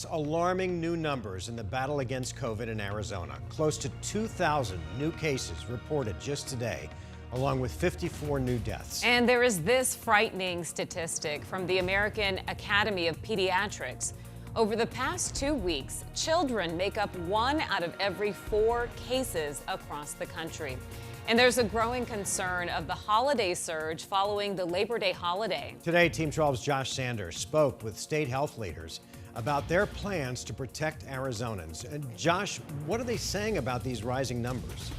6 alarming new numbers in the battle against COVID in Arizona. Close to 2,000 new cases reported just today, along with 54 new deaths. And there is this frightening statistic from the American Academy of Pediatrics. Over the past 2 weeks, children make up 1 out of every 4 cases across the country. And there's a growing concern of the holiday surge following the Labor Day holiday. Today, Team 12's Josh Sanders spoke with state health leaders about their plans to protect Arizonans. And Josh, what are they saying about these rising numbers?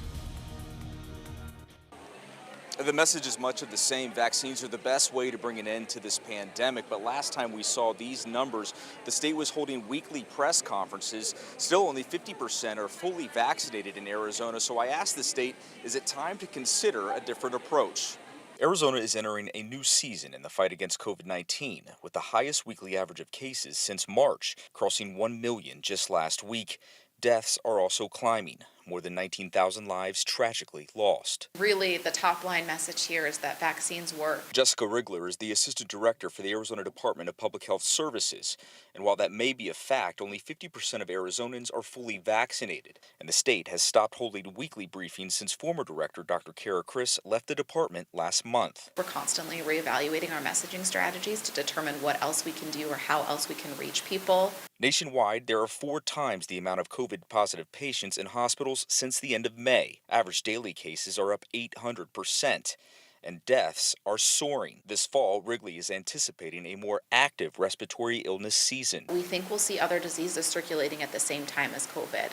The message is much of the same. Vaccines are the best way to bring an end to this pandemic. But last time we saw these numbers, the state was holding weekly press conferences. Still, only 50% are fully vaccinated in Arizona. So I asked the state, is it time to consider a different approach? Arizona is entering a new season in the fight against COVID-19, with the highest weekly average of cases since March, crossing 1 million just last week. Deaths are also climbing. More than 19,000 lives tragically lost. Really, the top line message here is that vaccines work. Jessica Rigler is the assistant director for the Arizona Department of Public Health Services. And while that may be a fact, only 50% of Arizonans are fully vaccinated. And the state has stopped holding weekly briefings since former director Dr. Kara Chris left the department last month. We're constantly reevaluating our messaging strategies to determine what else we can do or how else we can reach people. Nationwide, there are 4 times the amount of COVID-positive patients in hospitals since the end of May. Average daily cases are up 800%, and deaths are soaring. This fall, Wrigley is anticipating a more active respiratory illness season. We think we'll see other diseases circulating at the same time as COVID.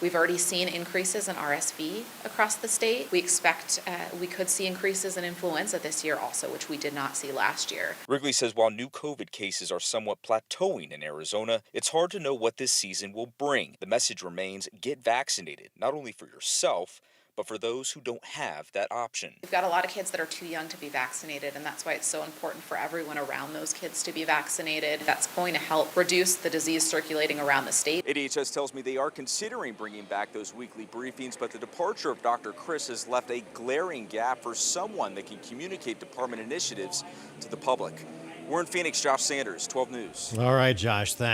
We've already seen increases in RSV across the state. We expect we could see increases in influenza this year also, which we did not see last year. Wrigley says while new COVID cases are somewhat plateauing in Arizona, it's hard to know what this season will bring. The message remains, get vaccinated, not only for yourself, but for those who don't have that option. We've got a lot of kids that are too young to be vaccinated, and that's why it's so important for everyone around those kids to be vaccinated. That's going to help reduce the disease circulating around the state. ADHS tells me they are considering bringing back those weekly briefings, but the departure of Dr. Chris has left a glaring gap for someone that can communicate department initiatives to the public. We're in Phoenix, Josh Sanders, 12 News. All right, Josh, thanks.